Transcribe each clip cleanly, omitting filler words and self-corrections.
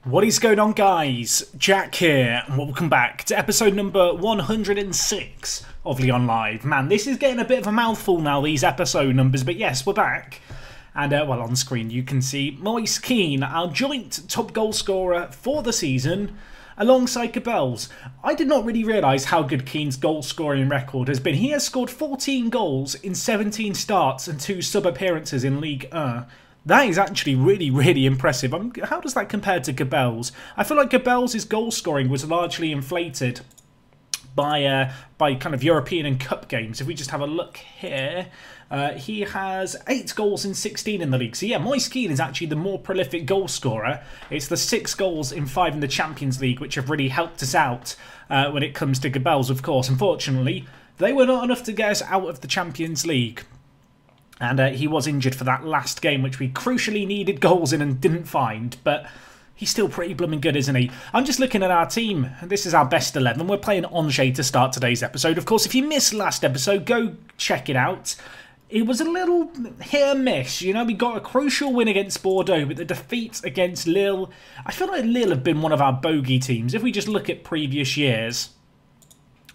What is going on, guys? Jack here, and welcome back to episode number 106 of Lyon Live. Man, this is getting a bit of a mouthful now, these episode numbers, but yes, we're back. And, well, on screen you can see Moise Kean, our joint top goal scorer for the season, alongside Cabell's. I did not really realise how good Kean's goal scoring record has been. He has scored 14 goals in 17 starts and 2 sub-appearances in Ligue 1. That is actually really impressive. How does that compare to Cabell's? I feel like Cabell's goal scoring was largely inflated by kind of European and Cup games. If we just have a look here, he has 8 goals in 16 in the league. So yeah, Moise Kean is actually the more prolific goal scorer. It's the 6 goals in 5 in the Champions League which have really helped us out when it comes to Cabell's, of course. Unfortunately, they were not enough to get us out of the Champions League. And he was injured for that last game, which we crucially needed goals in and didn't find. But he's still pretty blooming good, isn't he? I'm just looking at our team. This is our best 11. We're playing Angers to start today's episode. Of course, if you missed last episode, go check it out. It was a little hit and miss. You know, we got a crucial win against Bordeaux, but the defeat against Lille, I feel like Lille have been one of our bogey teams. If we just look at previous years,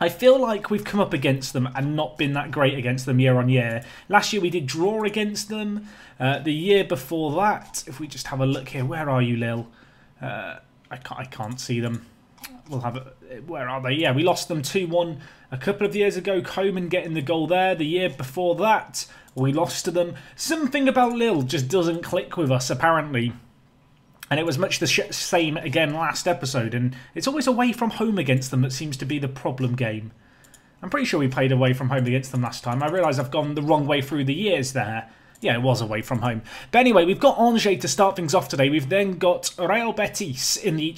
I feel like we've come up against them and not been that great against them year on year. Last year we did draw against them. The year before that, if we just have a look here, where are you, Lille? I can't see them. We'll have it. Where are they? Yeah, we lost them 2-1 a couple of years ago. Coman getting the goal there. The year before that, we lost to them. Something about Lille just doesn't click with us, apparently. And it was much the same again last episode. And it's always away from home against them that seems to be the problem game. I'm pretty sure we played away from home against them last time. I realise I've gone the wrong way through the years there. Yeah, it was away from home. But anyway, we've got Angers to start things off today. We've then got Real Betis in the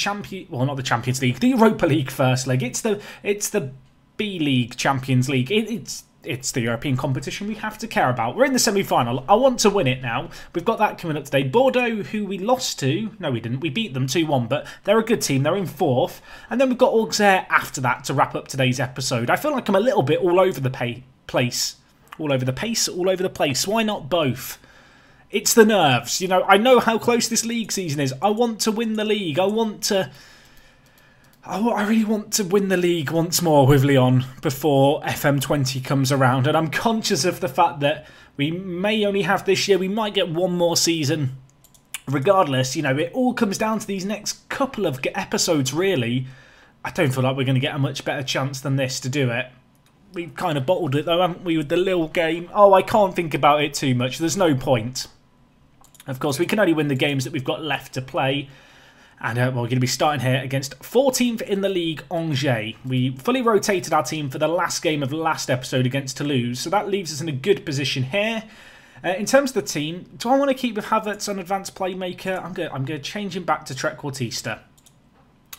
well, not the Champions League, the Europa League first leg. It's the B League Champions League. It's the European competition we have to care about. We're in the semi-final. I want to win it now. We've got that coming up today. Bordeaux, who we lost to. No, we didn't. We beat them 2-1, but they're a good team. They're in 4th. And then we've got Auxerre after that to wrap up today's episode. I feel like I'm a little bit all over the place. All over the pace, all over the place. Why not both? It's the nerves. You know, I know how close this league season is. I want to win the league. I really want to win the league once more with Lyon before FM20 comes around. And I'm conscious of the fact that we may only have this year. We might get one more season. Regardless, you know, it all comes down to these next couple of episodes, really. I don't feel like we're going to get a much better chance than this to do it. We've kind of bottled it, though, haven't we, with the Lille game? Oh, I can't think about it too much. There's no point. Of course, we can only win the games that we've got left to play. And we're going to be starting here against 14th in the league, Angers. We fully rotated our team for the last game of last episode against Toulouse, so that leaves us in a good position here. In terms of the team, do I want to keep with Havertz on advanced playmaker? I'm going to change him back to Trequartista.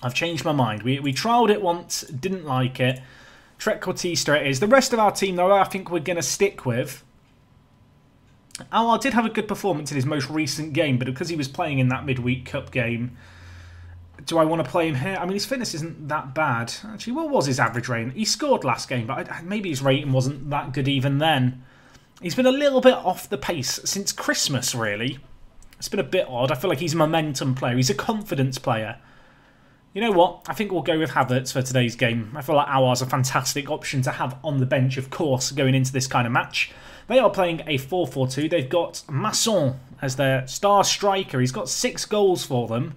I've changed my mind. We trialled it once, didn't like it. Trequartista it is. The rest of our team, though, I think we're going to stick with. I did have a good performance in his most recent game, but because he was playing in that midweek cup game, do I want to play him here? I mean, his fitness isn't that bad. Actually, what was his average rating? He scored last game, but maybe his rating wasn't that good even then. He's been a little bit off the pace since Christmas, really. It's been a bit odd. I feel like he's a momentum player. He's a confidence player. You know what? I think we'll go with Havertz for today's game. I feel like Aouar's a fantastic option to have on the bench, of course, going into this kind of match. They are playing a 4-4-2. They've got Masson as their star striker. He's got 6 goals for them.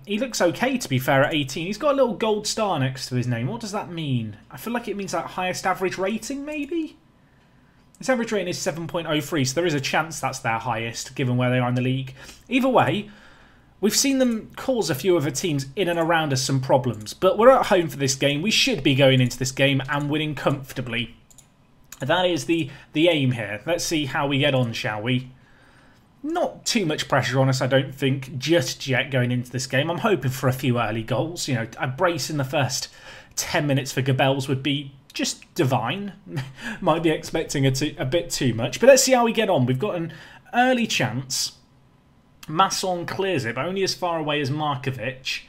He looks okay, to be fair, at 18. He's got a little gold star next to his name. What does that mean? I feel like it means like highest average rating, maybe? His average rating is 7.03, so there is a chance that's their highest, given where they are in the league. Either way, we've seen them cause a few other teams in and around us some problems, but we're at home for this game. We should be going into this game and winning comfortably. That is the aim here. Let's see how we get on, shall we? Not too much pressure on us, I don't think, just yet going into this game. I'm hoping for a few early goals. You know, a brace in the first 10 minutes for Cabell's would be just divine. Might be expecting a bit too much, but let's see how we get on. We've got an early chance. Masson clears it, but only as far away as Markovic.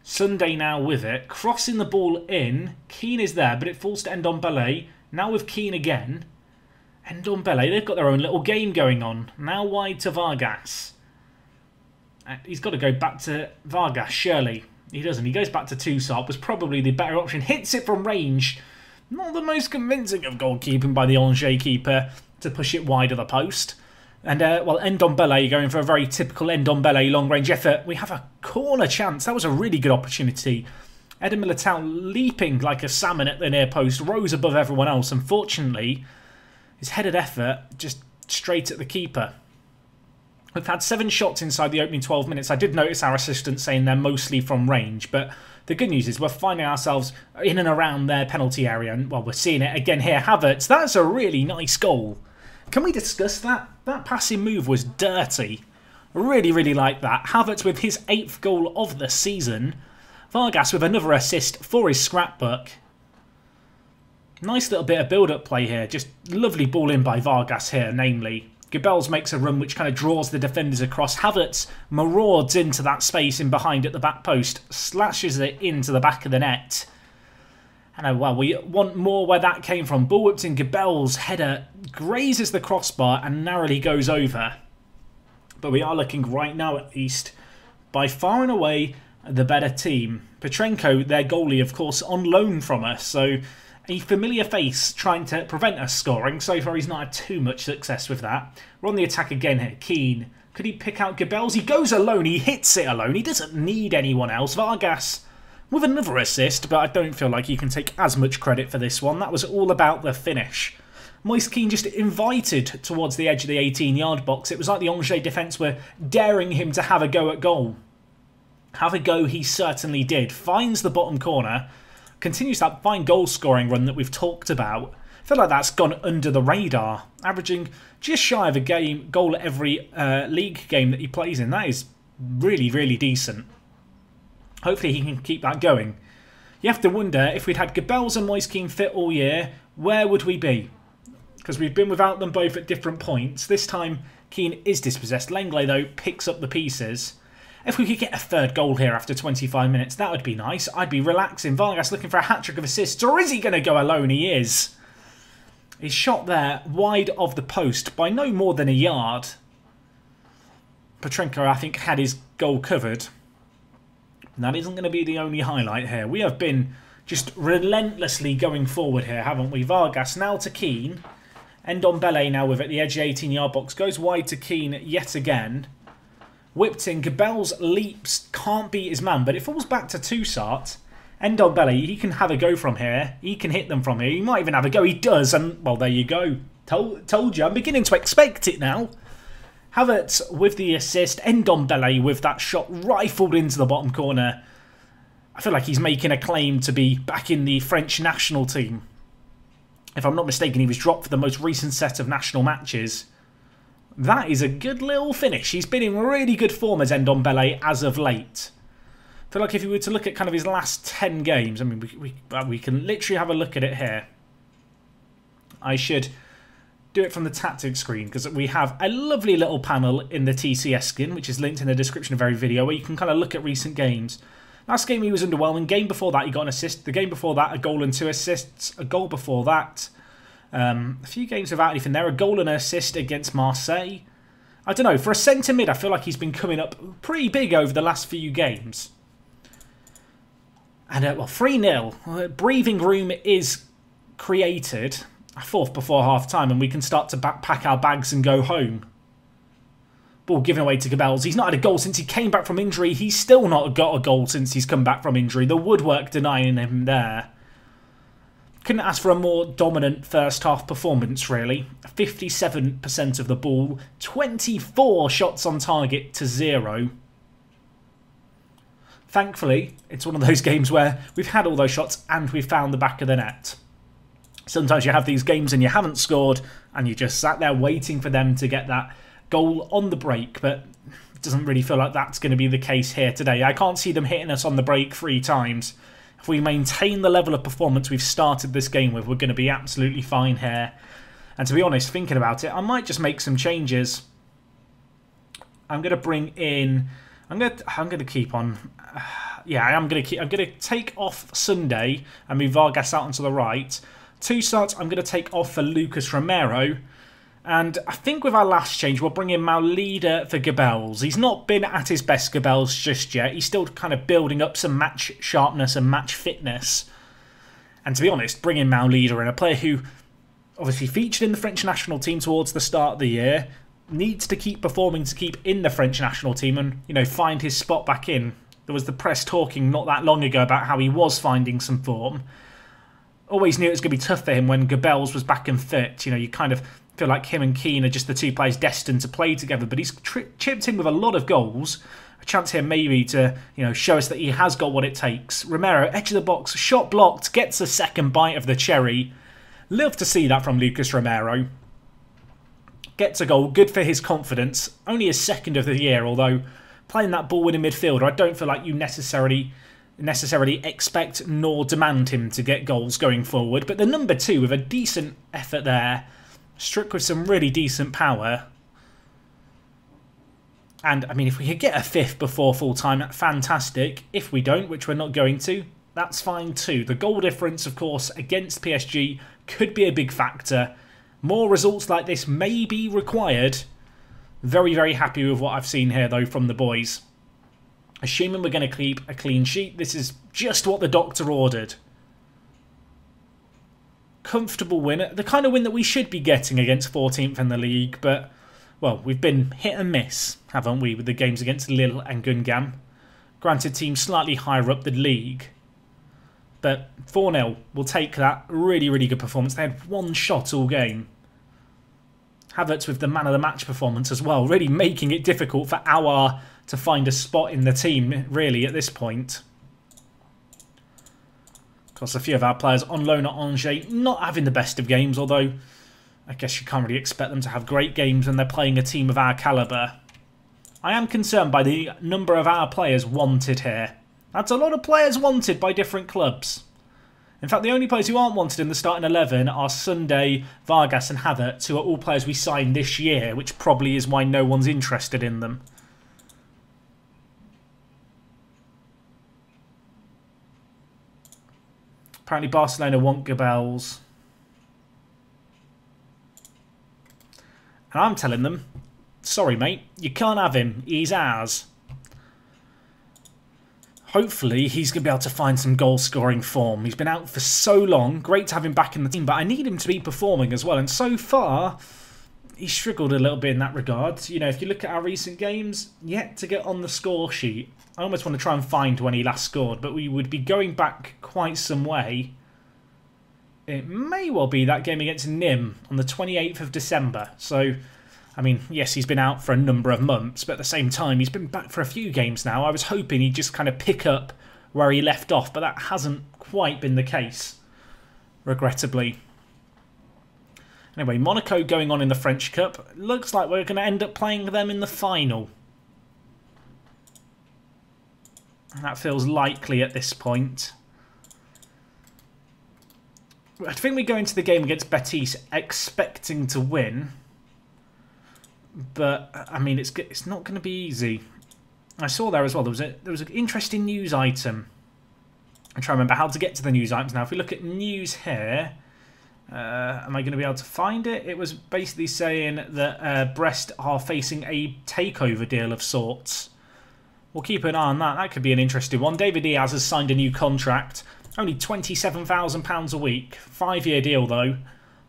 Sunday now with it. Crossing the ball in. Kean is there, but it falls to Ndombele. Now with Kean again. Ndombele, they've got their own little game going on. Now wide to Vargas. He's got to go back to Vargas, surely. He doesn't. He goes back to Toussaint, was probably the better option. Hits it from range. Not the most convincing of goalkeeping by the Angers keeper to push it wide of the post. And, well, Ndombele going for a very typical Ndombele long-range effort. We have a corner chance. That was a really good opportunity. Eder Militao leaping like a salmon at the near post, rose above everyone else. Unfortunately, his headed effort just straight at the keeper. We've had 7 shots inside the opening 12 minutes. I did notice our assistant saying they're mostly from range, but the good news is we're finding ourselves in and around their penalty area, and, well, we're seeing it again here. Havertz, that's a really nice goal. Can we discuss that? That passing move was dirty. Really, really like that. Havertz with his 8th goal of the season. Vargas with another assist for his scrapbook. Nice little bit of build-up play here. Just lovely ball in by Vargas here, namely. Gebels makes a run which kind of draws the defenders across. Havertz marauds into that space in behind at the back post. Slashes it into the back of the net. And well, we want more where that came from. Ball whipped in. Gebels' header grazes the crossbar and narrowly goes over. But we are looking right now at least by far and away the better team. Petrenko, their goalie, of course, on loan from us. So a familiar face trying to prevent us scoring. So far, he's not had too much success with that. We're on the attack again here. Keane. Could he pick out Gebels? He goes alone. He hits it alone. He doesn't need anyone else. Vargas with another assist, but I don't feel like he can take as much credit for this one. That was all about the finish. Moise Keane just invited towards the edge of the 18-yard box. It was like the Angers defence were daring him to have a go at goal. Have a go he certainly did. Finds the bottom corner. Continues that fine goal-scoring run that we've talked about. I feel like that's gone under the radar. Averaging just shy of a goal every league game that he plays in. That is really, really decent. Hopefully he can keep that going. You have to wonder, if we'd had Gebels and Moise Keane fit all year, where would we be? Because we've been without them both at different points. This time, Keane is dispossessed. Lenglet, though, picks up the pieces. If we could get a 3rd goal here after 25 minutes, that would be nice. I'd be relaxing. Vargas looking for a hat-trick of assists. Or is he going to go alone? He is. He's shot there wide of the post by no more than a yard. Petrenko, I think, had his goal covered. And that isn't going to be the only highlight here. We have been just relentlessly going forward here, haven't we? Vargas now to Keane. Ndombele now with it. The edge of the 18-yard box. Goes wide to Keane yet again. Whipped in. Gebels leaps. Can't beat his man. But it falls back to Toussaint. Ndombele, he can have a go from here. He can hit them from here. He might even have a go. He does. And, well, there you go. Told you. I'm beginning to expect it now. Havertz with the assist. Ndombele with that shot rifled into the bottom corner. I feel like he's making a claim to be back in the French national team. If I'm not mistaken, he was dropped for the most recent set of national matches. That is a good little finish. He's been in really good form as Ndombele as of late. I feel like if you were to look at kind of his last 10 games, I mean, we can literally have a look at it here. I should do it from the tactics screen because we have a lovely little panel in the TCS skin, which is linked in the description of every video, where you can kind of look at recent games. Last game he was underwhelming. Game before that he got an assist. The game before that a goal and 2 assists. A goal before that. A few games without anything there. A goal and an assist against Marseille. I don't know. For a centre mid, I feel like he's been coming up pretty big over the last few games. And, well, 3-0. Breathing room is created. A 4th before half-time, and we can start to pack our bags and go home. Ball given away to Gebels. He's not had a goal since he came back from injury. He's still not got a goal since he's come back from injury. The woodwork denying him there. Couldn't ask for a more dominant first half performance, really. 57% of the ball. 24 shots on target to 0. Thankfully, it's one of those games where we've had all those shots and we've found the back of the net. Sometimes you have these games and you haven't scored and you just sat there waiting for them to get that goal on the break, but it doesn't really feel like that's going to be the case here today. I can't see them hitting us on the break 3 times. If we maintain the level of performance we've started this game with, we're going to be absolutely fine here. And to be honest, thinking about it, I might just make some changes. I'm going to bring in... I'm going to keep on... yeah, I'm going to take off Sunday and move Vargas out onto the right. Toussaint I'm going to take off for Lucas Romero. And I think with our last change, we'll bring in Maulida for Gabels. He's not been at his best, Gabels, just yet. He's still kind of building up some match sharpness and match fitness. And to be honest, bringing Maulida in, a player who obviously featured in the French national team towards the start of the year, needs to keep performing to keep in the French national team and, you know, find his spot back in. There was the press talking not that long ago about how he was finding some form. Always knew it was going to be tough for him when Gabels was back and fit. You know, you kind of feel like him and Keane are just the two players destined to play together, but he's chipped in with a lot of goals. A chance here maybe to, you know, show us that he has got what it takes. Romero, edge of the box, shot blocked, gets a second bite of the cherry. Love to see that from Lucas Romero. Gets a goal, good for his confidence. Only his second of the year, although playing that ball-winning midfielder, I don't feel like you necessarily expect nor demand him to get goals going forward. But the number 2 with a decent effort there, struck with some really decent power. And, I mean, if we could get a 5th before full-time, fantastic. If we don't, which we're not going to, that's fine too. The goal difference, of course, against PSG could be a big factor. More results like this may be required. Very, very happy with what I've seen here, though, from the boys. Assuming we're going to keep a clean sheet, this is just what the doctor ordered. Comfortable win. The kind of win that we should be getting against 14th in the league, but, well, we've been hit and miss, haven't we, with the games against Lille and Guingamp. Granted, teams slightly higher up the league. But 4-0, we'll take that. Really, really good performance. They had one shot all game. Havertz with the man of the match performance as well. Really making it difficult for Aouar to find a spot in the team, really, at this point. Of course, a few of our players on loan at Angers not having the best of games, although I guess you can't really expect them to have great games when they're playing a team of our calibre. I am concerned by the number of our players wanted here. That's a lot of players wanted by different clubs. In fact, the only players who aren't wanted in the starting 11 are Sunday, Vargas and Havertz, who are all players we signed this year, which probably is why no one's interested in them. Apparently Barcelona want Gabels. And I'm telling them, sorry mate, you can't have him, he's ours. Hopefully he's going to be able to find some goal-scoring form. He's been out for so long. Great to have him back in the team, but I need him to be performing as well. And so far, he's struggled a little bit in that regard. You know, if you look at our recent games, yet to get on the score sheet. I almost want to try and find when he last scored, but we would be going back quite some way. It may well be that game against Nîmes on the 28th of December. So, I mean, yes, he's been out for a number of months, but at the same time, he's been back for a few games now. I was hoping he'd just kind of pick up where he left off, but that hasn't quite been the case, regrettably. Anyway, Monaco going on in the French Cup. Looks like we're going to end up playing them in the final. That feels likely at this point. I think we go into the game against Betis expecting to win. But, I mean, it's not going to be easy. I saw there as well, there was an interesting news item. I'm trying to remember how to get to the news items now. If we look at news here, am I going to be able to find it? It was basically saying that Brest are facing a takeover deal of sorts. We'll keep an eye on that. That could be an interesting one. David Diaz has signed a new contract. Only £27,000 a week. 5-year deal, though.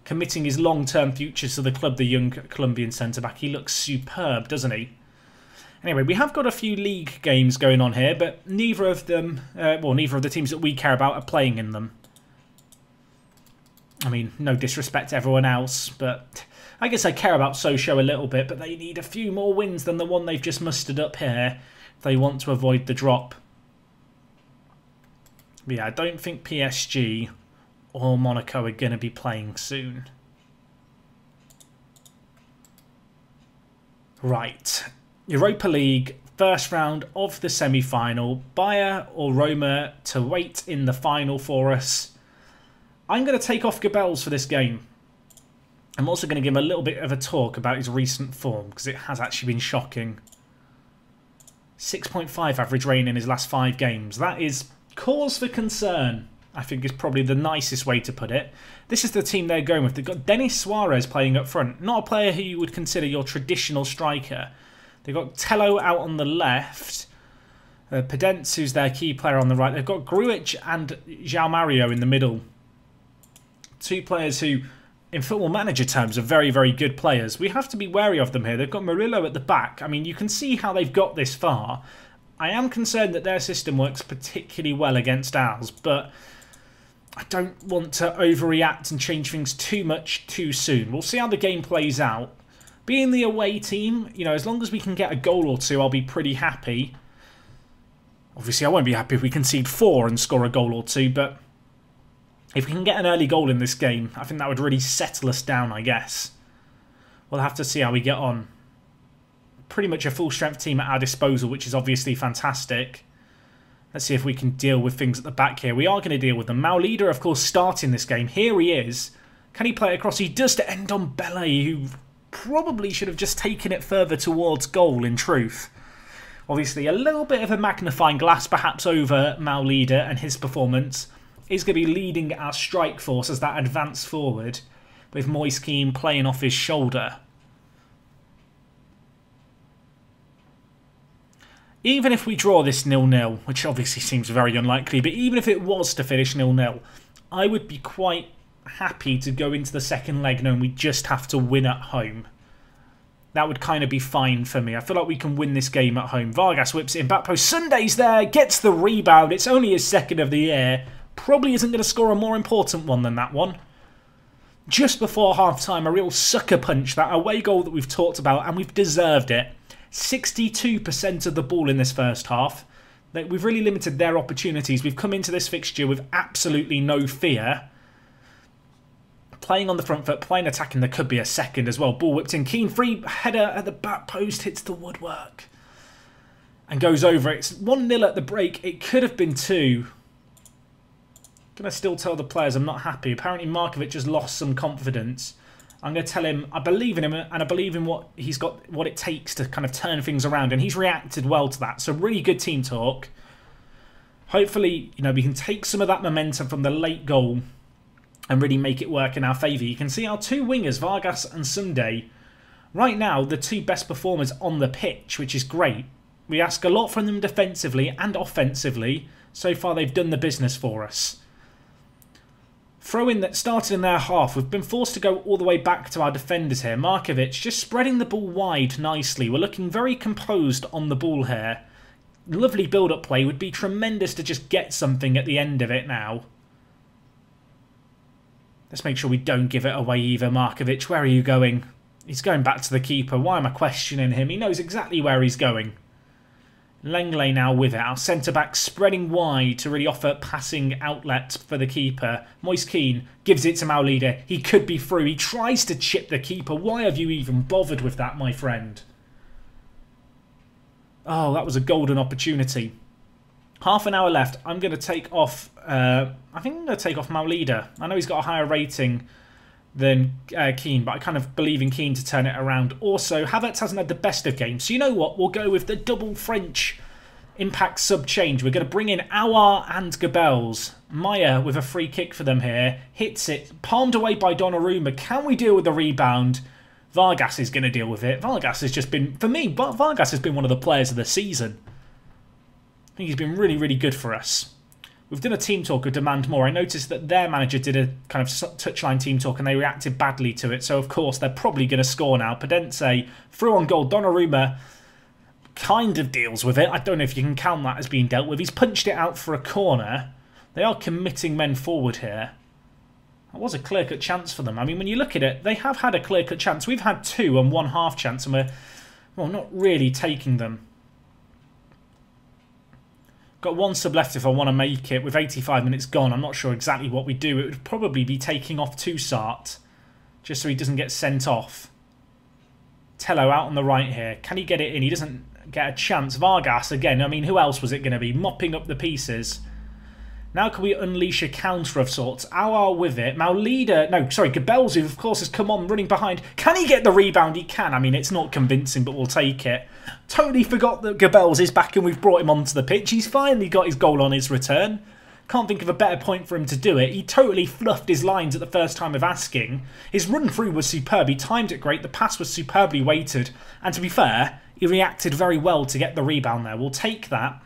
Committing his long-term future to the club, the young Colombian centre-back. He looks superb, doesn't he? Anyway, we have got a few league games going on here, but neither of them, neither of the teams that we care about are playing in them. I mean, no disrespect to everyone else, but I guess I care about Sochaux a little bit, but they need a few more wins than the one they've just mustered up here if they want to avoid the drop. But yeah, I don't think PSG or Monaco are going to be playing soon. Right. Europa League, first round of the semi-final. Bayer or Roma to wait in the final for us. I'm going to take off Gabels for this game. I'm also going to give him a little bit of a talk about his recent form, because it has actually been shocking. 6.5 average rating in his last 5 games. That is cause for concern. I think is probably the nicest way to put it. This is the team they're going with. They've got Denis Suarez playing up front. Not a player who you would consider your traditional striker. They've got Tello out on the left. Pedence, who's their key player, on the right. They've got Grujic and João Mario in the middle. Two players who, in Football Manager terms, are very, very good players. We have to be wary of them here. They've got Murillo at the back. I mean, you can see how they've got this far. I am concerned that their system works particularly well against ours, but I don't want to overreact and change things too much too soon. We'll see how the game plays out. Being the away team, you know, as long as we can get a goal or two, I'll be pretty happy. Obviously, I won't be happy if we concede 4 and score a goal or two, but if we can get an early goal in this game, I think that would really settle us down, I guess. We'll have to see how we get on. Pretty much a full-strength team at our disposal, which is obviously fantastic. Let's see if we can deal with things at the back here. We are going to deal with them. Maulida, of course, starting this game. Here he is. Can he play it across? He does to end on Bellet, who probably should have just taken it further towards goal, in truth. Obviously, a little bit of a magnifying glass, perhaps, over Maulida and his performance. He's going to be leading our strike force as that advance forward, with Moise Kean playing off his shoulder. Even if we draw this 0-0, which obviously seems very unlikely, but even if it was to finish 0-0, I would be quite happy to go into the second leg knowing we just have to win at home. That would kind of be fine for me. I feel like we can win this game at home. Vargas whips it in back post. Sunday's there, gets the rebound. It's only his second of the year. Probably isn't going to score a more important one than that one. Just before half-time, a real sucker punch, that away goal that we've talked about, and we've deserved it. 62% of the ball in this first half. We've really limited their opportunities. We've come into this fixture with absolutely no fear. Playing on the front foot, playing attacking. There could be a second as well. Ball whipped in. Kean, free header at the back post, hits the woodwork. And goes over. It's 1-0 at the break. It could have been 2. Can I still tell the players I'm not happy? Apparently Markovic has lost some confidence. I'm going to tell him I believe in him and I believe in what he's got, what it takes to kind of turn things around, and he's reacted well to that. So really good team talk. Hopefully, you know, we can take some of that momentum from the late goal and really make it work in our favour. You can see our two wingers, Vargas and Sunday, right now the two best performers on the pitch, which is great. We ask a lot from them defensively and offensively. So far they've done the business for us. Throw-in that started in their half. We've been forced to go all the way back to our defenders here. Markovic just spreading the ball wide nicely. We're looking very composed on the ball here. Lovely build-up play. Would be tremendous to just get something at the end of it now. Let's make sure we don't give it away either. Markovic, where are you going? He's going back to the keeper. Why am I questioning him? He knows exactly where he's going. Lenglet now with it. Our centre-back spreading wide to really offer passing outlet for the keeper. Moise Kean gives it to Maulida. He could be through. He tries to chip the keeper. Why have you even bothered with that, my friend? Oh, that was a golden opportunity. Half an hour left. I'm going to take off... I think I'm going to take off Maulida. I know he's got a higher rating than Kean, but I kind of believe in Kean to turn it around. Also, Havertz hasn't had the best of games. So you know what? We'll go with the double French impact sub change. We're going to bring in Aouar and Gabels. Maya with a free kick for them here. Hits it. Palmed away by Donnarumma. Can we deal with the rebound? Vargas is going to deal with it. Vargas has just been, for me, Vargas has been one of the players of the season. I think he's been really, really good for us. We've done a team talk of demand more. I noticed that their manager did a kind of touchline team talk and they reacted badly to it. So, of course, they're probably going to score now. Pedence through on goal. Donnarumma kind of deals with it. I don't know if you can count that as being dealt with. He's punched it out for a corner. They are committing men forward here. That was a clear-cut chance for them. I mean, when you look at it, they have had a clear-cut chance. We've had 2 and 1 half chance and we're, well, not really taking them. Got 1 sub left if I want to make it. With 85 minutes gone, I'm not sure exactly what we do. It would probably be taking off Toussaint, just so he doesn't get sent off. Tello out on the right here. Can he get it in? He doesn't get a chance. Vargas again. I mean, who else was it going to be? Mopping up the pieces. Now can we unleash a counter of sorts? Aouar with it. Maulida, no, sorry, Gabels, who of course has come on running behind. Can he get the rebound? He can. I mean, it's not convincing, but we'll take it. Totally forgot that Gabels is back and we've brought him onto the pitch. He's finally got his goal on his return. Can't think of a better point for him to do it. He totally fluffed his lines at the first time of asking. His run through was superb. He timed it great. The pass was superbly weighted. And to be fair, he reacted very well to get the rebound there. We'll take that.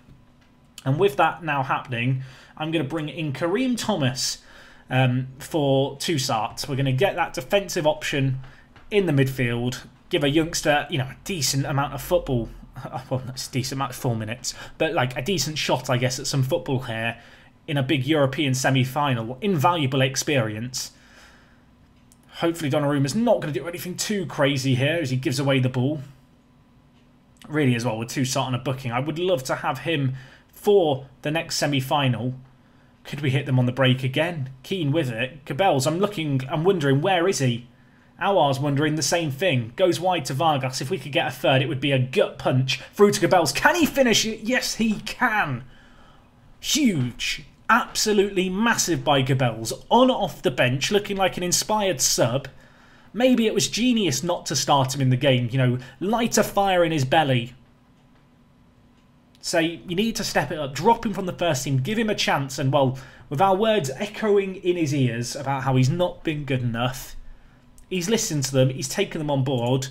And with that now happening, I'm going to bring in Kareem Thomas for Toussaint. We're going to get that defensive option in the midfield. Give a youngster, you know, a decent amount of football. Well, that's a decent amount of 4 minutes. But like a decent shot, I guess, at some football here in a big European semi-final. Invaluable experience. Hopefully Donnarumma's not going to do anything too crazy here as he gives away the ball. Really as well, with Toussaint on a booking. I would love to have him for the next semi-final. Could we hit them on the break again? Keen with it. Cabel's, I'm wondering, where is he? Aouar's wondering the same thing. Goes wide to Vargas. If we could get a third, it would be a gut punch through to Cabel's. Can he finish it? Yes, he can. Huge. Absolutely massive by Cabel's. On off the bench, looking like an inspired sub. Maybe it was genius not to start him in the game. You know, light a fire in his belly. Say, you need to step it up. Drop him from the first team. Give him a chance. And, well, with our words echoing in his ears about how he's not been good enough, he's listened to them, he's taken them on board,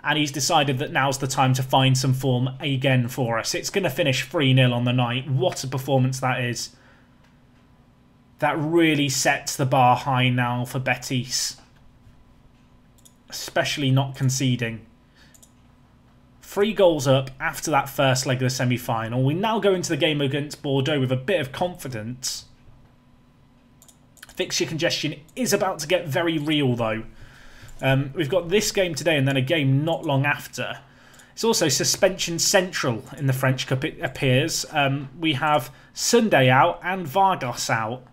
and he's decided that now's the time to find some form again for us. It's going to finish 3-0 on the night. What a performance that is. That really sets the bar high now for Betis. Especially not conceding. 3 goals up after that first leg of the semi-final. We now go into the game against Bordeaux with a bit of confidence. Fixture congestion is about to get very real though. We've got this game today and then a game not long after. It's also suspension central in the French Cup, it appears. We have Sunday out and Vargas out.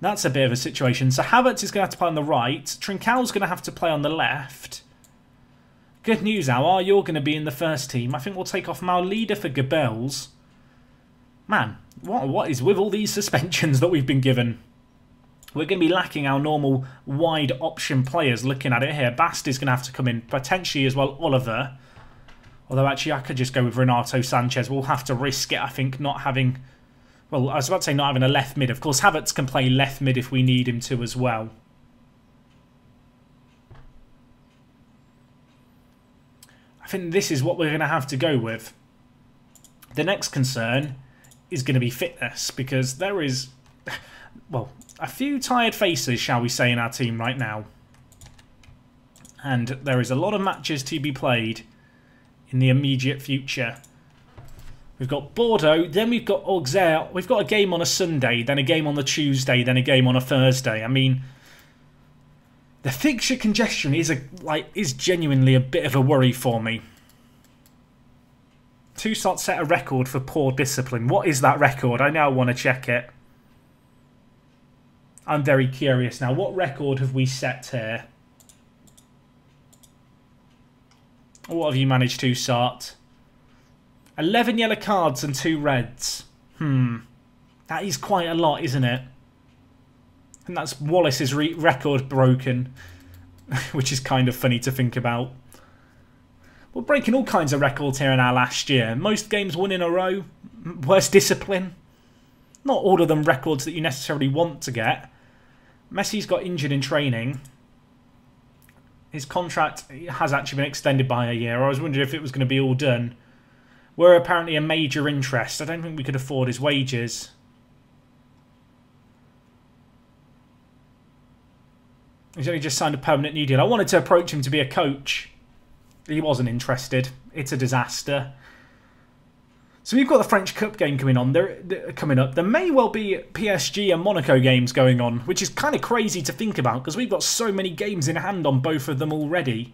That's a bit of a situation. So Havertz is going to have to play on the right. Trincão's going to have to play on the left. Good news, Aouar. You're going to be in the first team. I think we'll take off Maulida for Gabels. Man, what is with all these suspensions that we've been given? We're going to be lacking our normal wide option players looking at it here. Bast is going to have to come in, potentially as well Oliver. Although actually I could just go with Renato Sanchez. We'll have to risk it, I think, not having... Well, I was about to say not having a left mid. Of course, Havertz can play left mid if we need him to as well. I think this is what we're going to have to go with. The next concern is going to be fitness, because there is, well, a few tired faces, shall we say, in our team right now. And there is a lot of matches to be played in the immediate future. We've got Bordeaux, then we've got Auxerre. We've got a game on a Sunday, then a game on the Tuesday, then a game on a Thursday. I mean, the fixture congestion is genuinely a bit of a worry for me. Toussaint set a record for poor discipline. What is that record? I now want to check it. I'm very curious now. What record have we set here? What have you managed, Toussaint? 11 yellow cards and 2 reds. That is quite a lot, isn't it? And that's Wallace's record broken, which is kind of funny to think about. We're breaking all kinds of records here in our last year. Most games won in a row. Worst discipline. Not all of them records that you necessarily want to get. Messi's got injured in training. His contract has actually been extended by a year. I was wondering if it was going to be all done. We're apparently a major interest. I don't think we could afford his wages. He's only just signed a permanent new deal. I wanted to approach him to be a coach. He wasn't interested. It's a disaster. So we've got the French Cup game coming up. There may well be PSG and Monaco games going on, which is kind of crazy to think about because we've got so many games in hand on both of them already.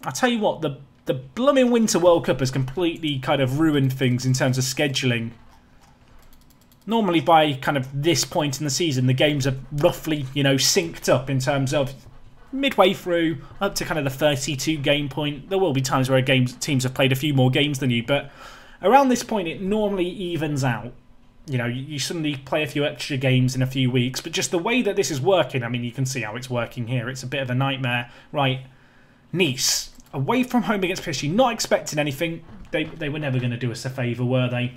I'll tell you what, the blooming Winter World Cup has completely kind of ruined things in terms of scheduling. Normally by kind of this point in the season, the games are roughly, you know, synced up in terms of midway through up to kind of the 32 game point. There will be times where teams have played a few more games than you, but around this point it normally evens out. You know, you suddenly play a few extra games in a few weeks, but just the way that this is working, I mean, you can see how it's working here. It's a bit of a nightmare. Right, Nice, away from home against PSG, not expecting anything. They were never going to do us a favour, were they?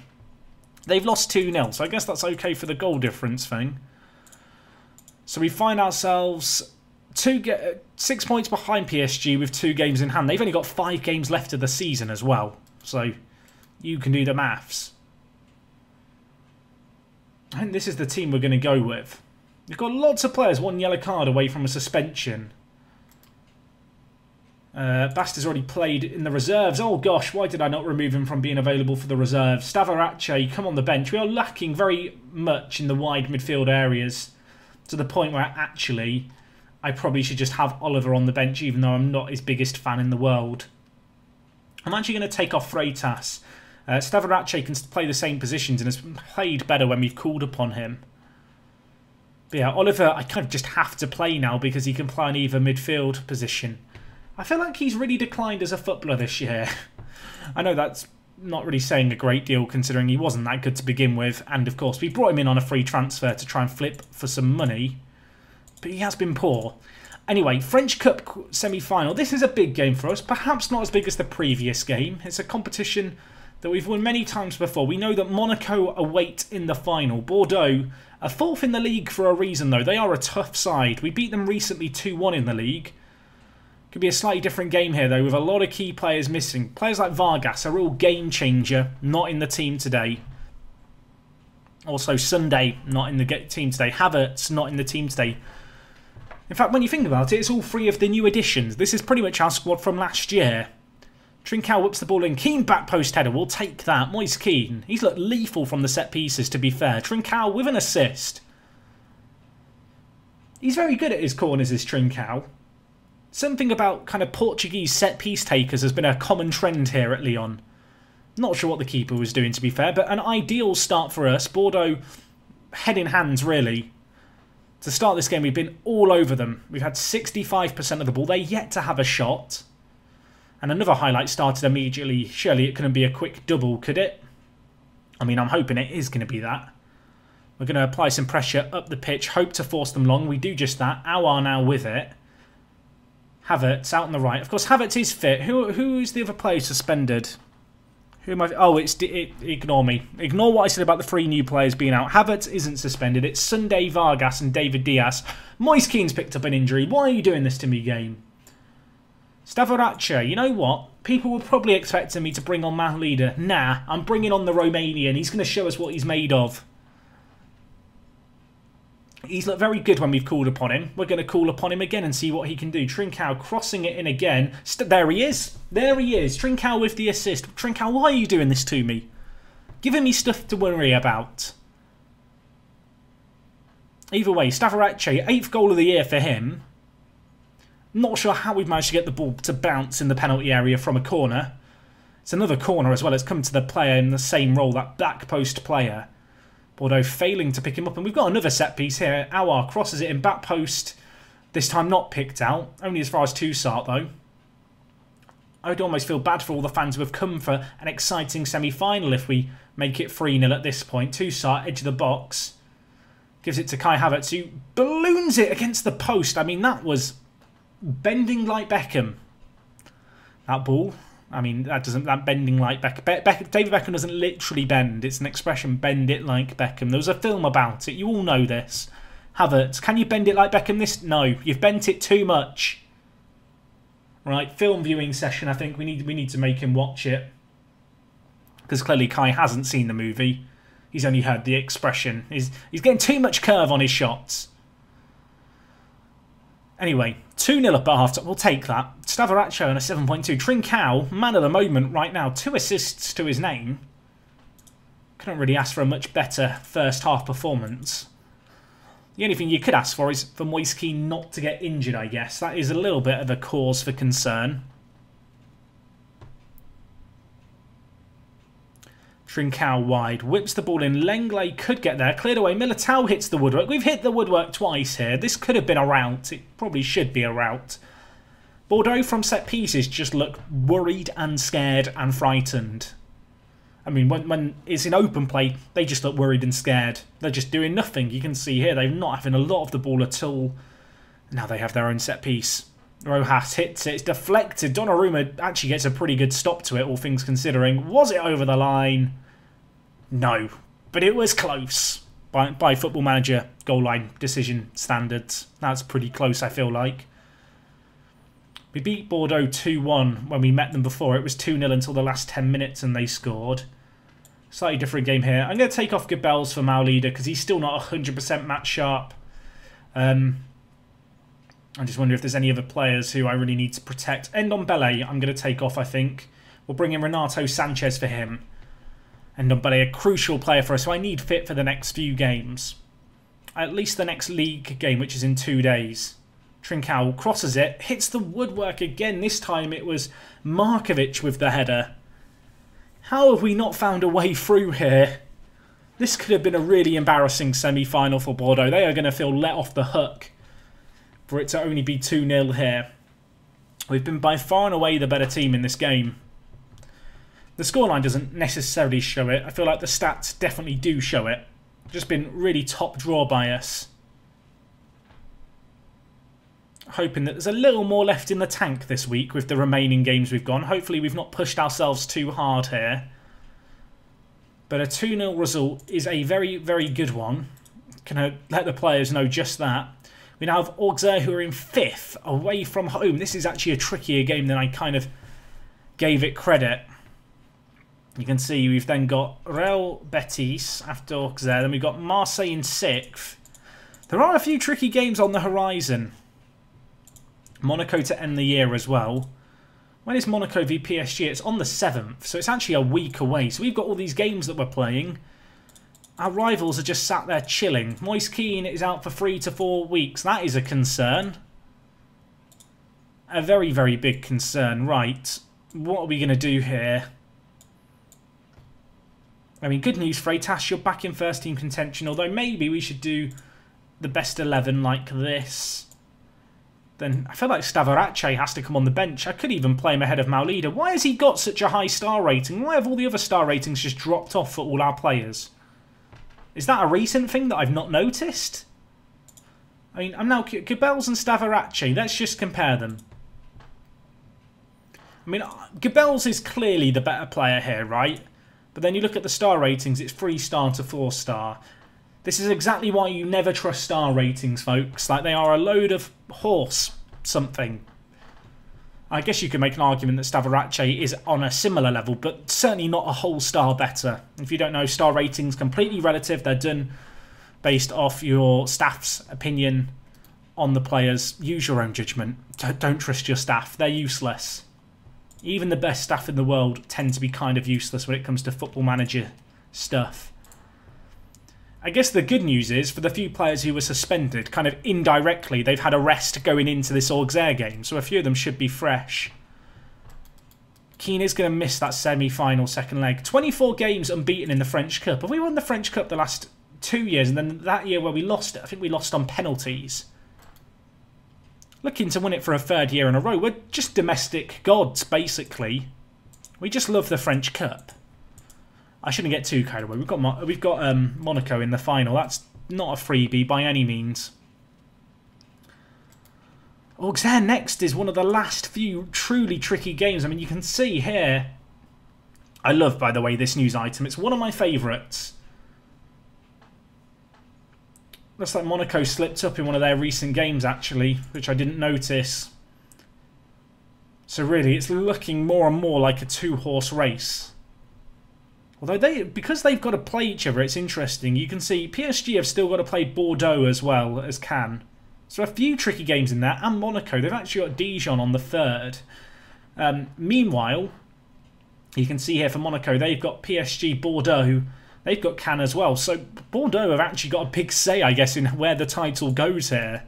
They've lost 2-0, so I guess that's okay for the goal difference thing. So we find ourselves 6 points behind PSG with 2 games in hand. They've only got 5 games left of the season as well. So you can do the maths. I think this is the team we're going to go with. We've got lots of players 1 yellow card away from a suspension. Basta's already played in the reserves. Oh gosh, why did I not remove him from being available for the reserves? Stavarace, come on the bench. We are lacking very much in the wide midfield areas, to the point where actually I probably should just have Oliver on the bench, even though I'm not his biggest fan in the world. I'm actually going to take off Freitas. Stavarace can play the same positions and has played better when we've called upon him. But yeah, Oliver, I kind of just have to play now because he can play in either midfield position. I feel like he's really declined as a footballer this year. I know that's not really saying a great deal considering he wasn't that good to begin with. And of course, we brought him in on a free transfer to try and flip for some money. But he has been poor. Anyway, French Cup semi-final. This is a big game for us. Perhaps not as big as the previous game. It's a competition that we've won many times before. We know that Monaco await in the final. Bordeaux are 4th in the league for a reason, though. They are a tough side. We beat them recently 2-1 in the league. Could be a slightly different game here, though, with a lot of key players missing. Players like Vargas, a real game changer, not in the team today. Also, Sunday, not in the team today. Havertz, not in the team today. In fact, when you think about it, it's all 3 of the new additions. This is pretty much our squad from last year. Trincao whips the ball in. Keane back post header. We'll take that. Moise Keane. He's looked lethal from the set pieces, to be fair. Trincao with an assist. He's very good at his corners, is Trincao. Something about kind of Portuguese set-piece takers has been a common trend here at Lyon. Not sure what the keeper was doing, to be fair, but an ideal start for us. Bordeaux, head in hands, really. To start this game, we've been all over them. We've had 65% of the ball. They're yet to have a shot. And another highlight started immediately. Surely it couldn't be a quick double, could it? I mean, I'm hoping it is going to be that. We're going to apply some pressure up the pitch. Hope to force them long. We do just that. Aouar now with it. Havertz out on the right. Of course, Havertz is fit. Who is the other player suspended? Who am I? Oh, ignore me. Ignore what I said about the 3 new players being out. Havertz isn't suspended. It's Sunday, Vargas and David Diaz. Moise Keane's picked up an injury. Why are you doing this to me, game? Stavarace, you know what? People were probably expecting me to bring on Mahlida. Nah, I'm bringing on the Romanian. He's going to show us what he's made of. He's looked very good when we've called upon him. We're going to call upon him again and see what he can do. Trincao crossing it in again. There he is. There he is. Trincao with the assist. Trincao, why are you doing this to me? Giving me stuff to worry about. Either way, Stavarace, 8th goal of the year for him. Not sure how we've managed to get the ball to bounce in the penalty area from a corner. It's another corner as well. It's come to the player in the same role, that back post player. Bordeaux failing to pick him up. And we've got another set piece here. Aouar crosses it in back post. This time not picked out. Only as far as Toussaint though. I would almost feel bad for all the fans who have come for an exciting semi-final if we make it 3-0 at this point. Toussaint, edge of the box. Gives it to Kai Havertz, who balloons it against the post. I mean, that was bending like Beckham. That ball. I mean, that bending like Beckham. David Beckham doesn't literally bend. It's an expression, bend it like Beckham. There was a film about it. You all know this. Havertz, can you bend it like Beckham? No, you've bent it too much. Right, film viewing session. I think we need to make him watch it. Because clearly Kai hasn't seen the movie. He's only heard the expression. He's getting too much curve on his shots. Anyway, 2-0 up at half-time. We'll take that. Stavarace on a 7.2. Trincao, man of the moment right now. 2 assists to his name. Couldn't really ask for a much better first half performance. The only thing you could ask for is for Moise Keane not to get injured, I guess. That is a little bit of a cause for concern. Trincao wide, whips the ball in. Lenglet could get there, cleared away. Militao hits the woodwork. We've hit the woodwork twice here. This could have been a rout. It probably should be a rout. Bordeaux from set pieces just look worried and scared and frightened. I mean, when it's in open play, they just look worried and scared. They're just doing nothing. You can see here they're not having a lot of the ball at all. Now they have their own set piece. Rojas hits it. It's deflected. Donnarumma actually gets a pretty good stop to it, all things considering. Was it over the line? No. But it was close by Football Manager goal line decision standards. That's pretty close, I feel like. We beat Bordeaux 2-1 when we met them before. It was 2-0 until the last 10 minutes and they scored. Slightly different game here. I'm going to take off Gabels for Maulida because he's still not 100% match sharp. I just wonder if there's any other players who I really need to protect. Ndombele I'm going to take off, I think. We'll bring in Renato Sanchez for him. Ndombele, a crucial player for us, so I need fit for the next few games. At least the next league game, which is in 2 days. Trincao crosses it, hits the woodwork again. This time it was Markovic with the header. How have we not found a way through here? This could have been a really embarrassing semi-final for Bordeaux. They are going to feel let off the hook for it to only be 2-0 here. We've been by far and away the better team in this game. The scoreline doesn't necessarily show it. I feel like the stats definitely do show it. Just been really top draw by us. Hoping that there's a little more left in the tank this week with the remaining games we've gone. Hopefully we've not pushed ourselves too hard here. But a 2-0 result is a very, very good one. Can I let the players know just that. We now have Auxerre who are in 5th away from home. This is actually a trickier game than I kind of gave it credit. You can see we've then got Real Betis after Auxerre. Then we've got Marseille in 6th. There are a few tricky games on the horizon. Monaco to end the year as well. When is Monaco v PSG? It's on the 7th, so it's actually a week away. So we've got all these games that we're playing. Our rivals are just sat there chilling. Moise Kean is out for 3 to 4 weeks. That is a concern. A very, very big concern. Right, what are we going to do here? I mean, good news, Freitas, you're back in first team contention. Although maybe we should do the best 11 like this. Then I feel like Stavarace has to come on the bench. I could even play him ahead of Maulida. Why has he got such a high star rating? Why have all the other star ratings just dropped off for all our players? Is that a recent thing that I've not noticed? I mean, I'm now... Gabels and Stavarace, let's just compare them. I mean, Gabels is clearly the better player here, right? But then you look at the star ratings, it's 3-star to 4-star. This is exactly why you never trust star ratings, folks. Like, they are a load of horse something. I guess you could make an argument that Stavarace is on a similar level, but certainly not a whole star better. If you don't know, star ratings completely relative. They're done based off your staff's opinion on the players. Use your own judgment. Don't trust your staff. They're useless. Even the best staff in the world tend to be kind of useless when it comes to Football Manager stuff. I guess the good news is, for the few players who were suspended, kind of indirectly, they've had a rest going into this Auxerre game, so a few of them should be fresh. Keane is going to miss that semi-final second leg. 24 games unbeaten in the French Cup. Have we won the French Cup the last 2 years, and then that year where we lost it, I think we lost on penalties. Looking to win it for a 3rd year in a row. We're just domestic gods, basically. We just love the French Cup. I shouldn't get too carried away. We've got Monaco in the final. That's not a freebie by any means. Auxerre next is one of the last few truly tricky games. I mean, you can see here. I love, by the way, this news item. It's one of my favourites. Looks like Monaco slipped up in one of their recent games, actually, which I didn't notice. So really, it's looking more and more like a 2-horse race. Although because they've got to play each other, it's interesting. You can see PSG have still got to play Bordeaux as well as Cannes. So a few tricky games in there. And Monaco, they've actually got Dijon on the 3rd. Meanwhile, you can see here for Monaco, they've got PSG, Bordeaux. They've got Cannes as well. So Bordeaux have actually got a big say, I guess, in where the title goes here.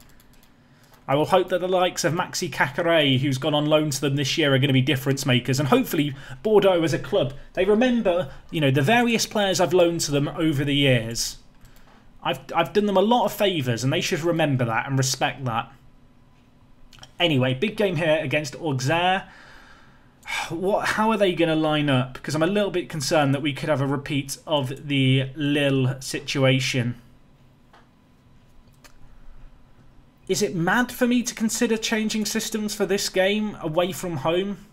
I will hope that the likes of Maxi Caqueret, who's gone on loan to them this year, are going to be difference makers. And hopefully Bordeaux as a club, they remember, you know, the various players I've loaned to them over the years. I've done them a lot of favours, and they should remember that and respect that. Anyway, big game here against Auxerre. How are they going to line up? Because I'm a little bit concerned that we could have a repeat of the Lille situation. Is it mad for me to consider changing systems for this game away from home?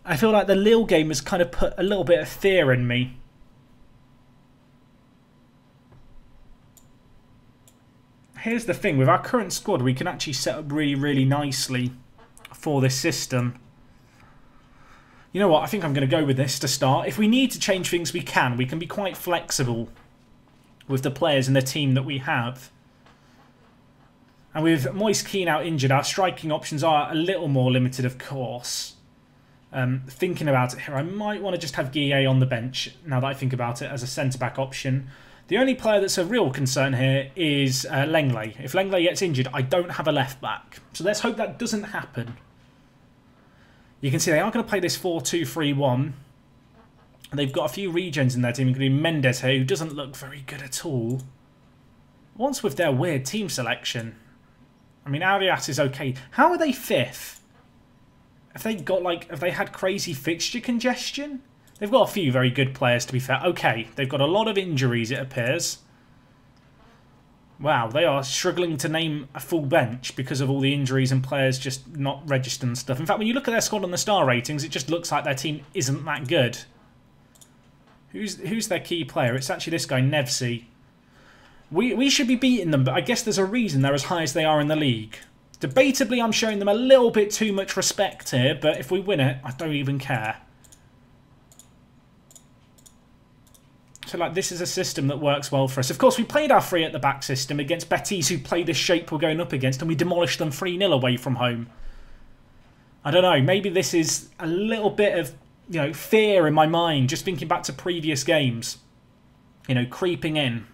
I feel like the Lille game has kind of put a little bit of fear in me. here's the thing. With our current squad, we can actually set up really, really nicely for this system. You know what? I think I'm going to go with this to start. If we need to change things, we can. We can be quite flexible with the players and the team that we have. And with Moise Keane out injured, our striking options are a little more limited, of course. Thinking about it here, I might want to just have Guillet on the bench, now that I think about it, as a centre-back option. The only player that's a real concern here is Lenglet. If Lenglet gets injured, I don't have a left-back. So let's hope that doesn't happen. You can see they are going to play this 4-2-3-1. They've got a few regens in their team, including Mendes here, who doesn't look very good at all. What's with their weird team selection? I mean, Arias is okay. How are they 5th? Have they had crazy fixture congestion? They've got a few very good players, to be fair. Okay, they've got a lot of injuries, it appears. Wow, they are struggling to name a full bench because of all the injuries and players just not registered and stuff. In fact, when you look at their squad on the star ratings, it just looks like their team isn't that good. Who's their key player? It's actually this guy, Nevsey. We should be beating them, but I guess there's a reason they're as high as they are in the league. Debatably, I'm showing them a little bit too much respect here, but if we win it, I don't even care. So, like, this is a system that works well for us. Of course, we played our 3 at the back system against Betis, who played the shape we're going up against, and we demolished them 3-0 away from home. I don't know, maybe this is a little bit of, you know, fear in my mind, just thinking back to previous games. You know, creeping in.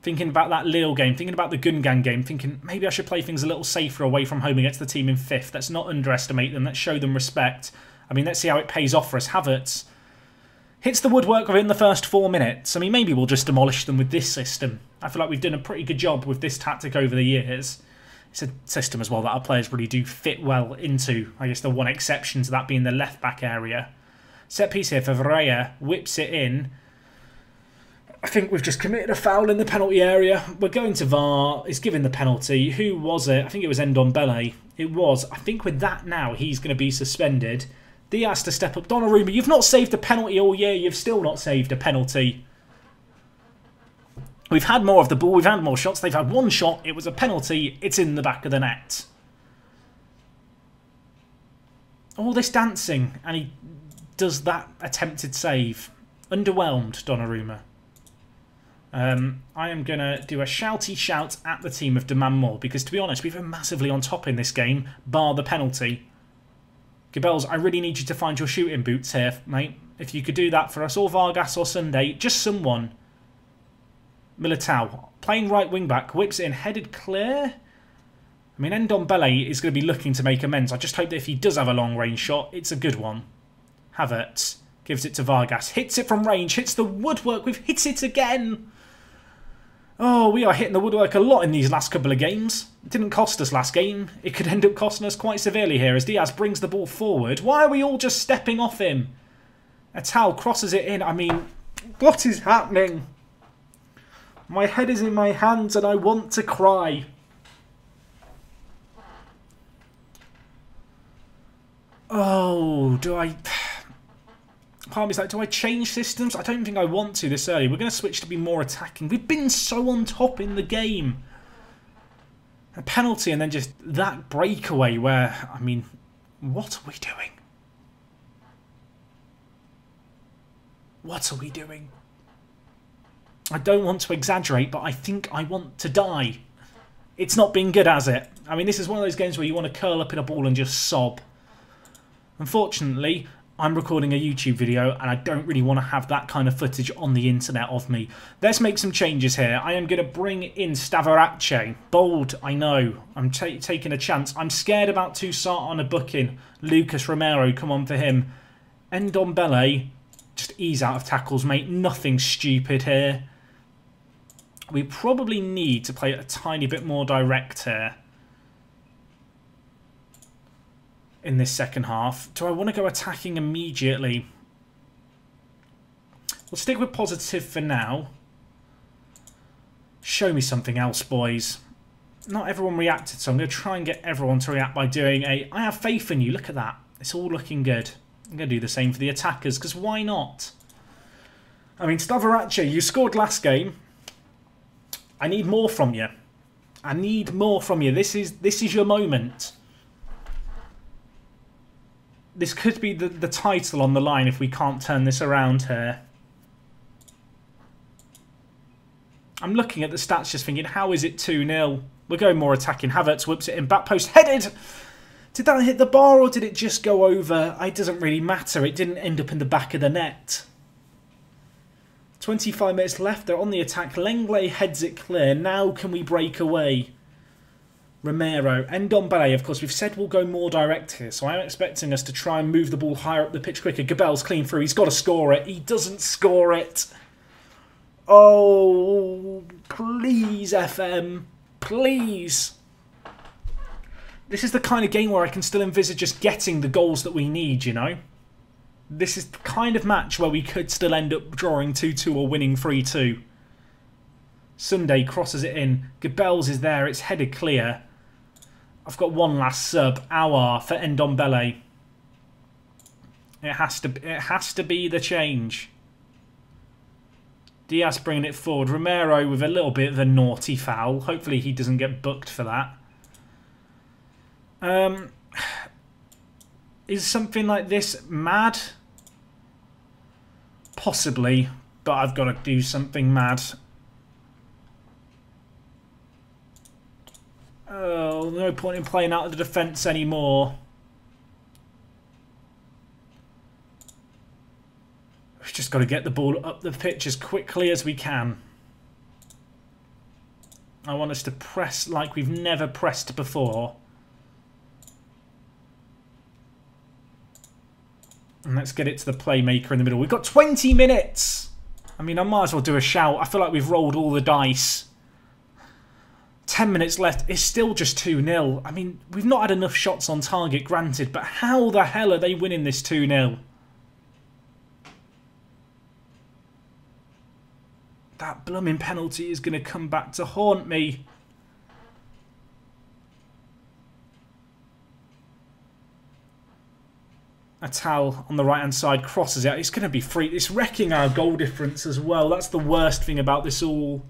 Thinking about that Lille game, thinking about the Gungan game, thinking maybe I should play things a little safer away from home against the team in 5th. Let's not underestimate them, let's show them respect. I mean, let's see how it pays off for us. Havertz hits the woodwork within the first 4 minutes. I mean, maybe we'll just demolish them with this system. I feel like we've done a pretty good job with this tactic over the years. It's a system as well that our players really do fit well into. I guess the one exception to that being the left-back area. Set piece here for Varela, whips it in. I think we've just committed a foul in the penalty area. We're going to VAR. He's given the penalty. Who was it? I think it was Ndombele. It was. I think with that now, he's going to be suspended. Diaz to step up. Donnarumma, you've not saved a penalty all year. You've still not saved a penalty. We've had more of the ball. We've had more shots. They've had one shot. It was a penalty. It's in the back of the net. All this dancing. And he does that attempted save. Underwhelmed, Donnarumma. I am going to do a shouty shout at the team of demand more. Because to be honest, we've been massively on top in this game. Bar the penalty. Gabels, I really need you to find your shooting boots here, mate. If you could do that for us, or Vargas or Sunday, just someone. Militao, playing right wing back, whips it in, headed clear. I mean, Ndombele is going to be looking to make amends. I just hope that if he does have a long range shot, it's a good one. Havertz gives it to Vargas, hits it from range, hits the woodwork. We've hit it again. Oh, we are hitting the woodwork a lot in these last couple of games. It didn't cost us last game. It could end up costing us quite severely here as Diaz brings the ball forward. Why are we all just stepping off him? Atal crosses it in. I mean, what is happening? My head is in my hands and I want to cry. Oh, do I... Part of me's like, do I change systems? I don't think I want to this early. We're going to switch to be more attacking. We've been so on top in the game. A penalty and then just that breakaway where, I mean, what are we doing? What are we doing? I don't want to exaggerate, but I think I want to die. It's not been good, has it? I mean, this is one of those games where you want to curl up in a ball and just sob. Unfortunately, I'm recording a YouTube video and I don't really want to have that kind of footage on the internet of me. Let's make some changes here. I am going to bring in Stavarace. Bold, I know. I'm taking a chance. I'm scared about Toussaint on a booking. Lucas Romero, come on for him. Ndombele, just ease out of tackles, mate. Nothing stupid here. We probably need to play a tiny bit more direct here. In this second half. Do I want to go attacking immediately? We'll stick with positive for now. Show me something else, boys. Not everyone reacted, so I'm going to try and get everyone to react by doing a I have faith in you. Look at that. It's all looking good. I'm going to do the same for the attackers, because why not? I mean, Stavarace, you scored last game. I need more from you. I need more from you. This is your moment. This could be the title on the line if we can't turn this around here. I'm looking at the stats just thinking, how is it 2-0? We're going more attacking. Havertz whips it in. Back post. Headed! Did that hit the bar or did it just go over? It doesn't really matter. It didn't end up in the back of the net. 25 minutes left. They're on the attack. Lenglet heads it clear. Now can we break away? Romero. Ndombele, of course, we've said we'll go more direct here. So I'm expecting us to try and move the ball higher up the pitch quicker. Gabel's clean through. He's got to score it. He doesn't score it. Oh, please, FM. Please. This is the kind of game where I can still envisage just getting the goals that we need, you know? This is the kind of match where we could still end up drawing 2-2 or winning 3-2. Sunday crosses it in. Gabel's is there. It's headed clear. I've got one last sub. Aouar for Ndombele. It has to be the change. Diaz bringing it forward. Romero with a little bit of a naughty foul. Hopefully he doesn't get booked for that. Is something like this mad? Possibly, but I've got to do something mad. Oh, no point in playing out of the defence anymore. We've just got to get the ball up the pitch as quickly as we can. I want us to press like we've never pressed before. And let's get it to the playmaker in the middle. We've got 20 minutes! I mean, I might as well do a shout. I feel like we've rolled all the dice. 10 minutes left. It's still just 2-0. I mean, we've not had enough shots on target, granted, but how the hell are they winning this 2-0? That blooming penalty is going to come back to haunt me. Atal on the right-hand side crosses it. It's going to be free. It's wrecking our goal difference as well. That's the worst thing about this all.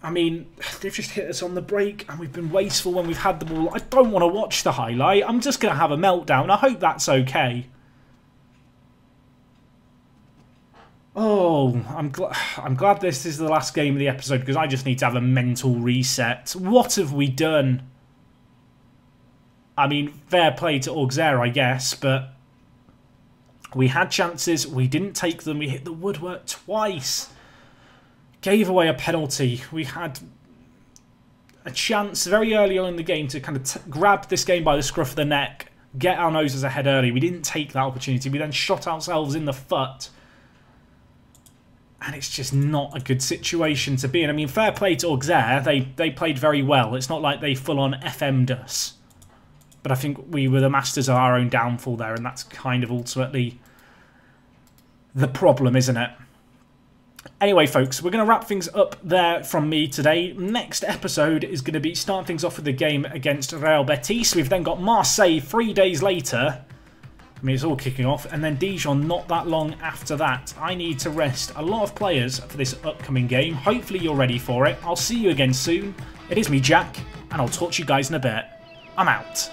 I mean, they've just hit us on the break and we've been wasteful when we've had the ball. I don't want to watch the highlight. I'm just going to have a meltdown. I hope that's okay. Oh, I'm glad this is the last game of the episode because I just need to have a mental reset. What have we done? I mean, fair play to Auxerre, I guess, but we had chances, we didn't take them, we hit the woodwork twice. Gave away a penalty. We had a chance very early on in the game to kind of grab this game by the scruff of the neck, get our noses ahead early. We didn't take that opportunity. We then shot ourselves in the foot. And it's just not a good situation to be in. I mean, fair play to Auxerre. They played very well. It's not like they full-on FM'd us. But I think we were the masters of our own downfall there, and that's kind of ultimately the problem, isn't it? Anyway, folks, we're going to wrap things up there from me today. Next episode is going to be starting things off with the game against Real Betis. We've then got Marseille 3 days later. I mean, it's all kicking off. And then Dijon not that long after that. I need to rest a lot of players for this upcoming game. Hopefully you're ready for it. I'll see you again soon. It is me, Jack, and I'll talk to you guys in a bit. I'm out.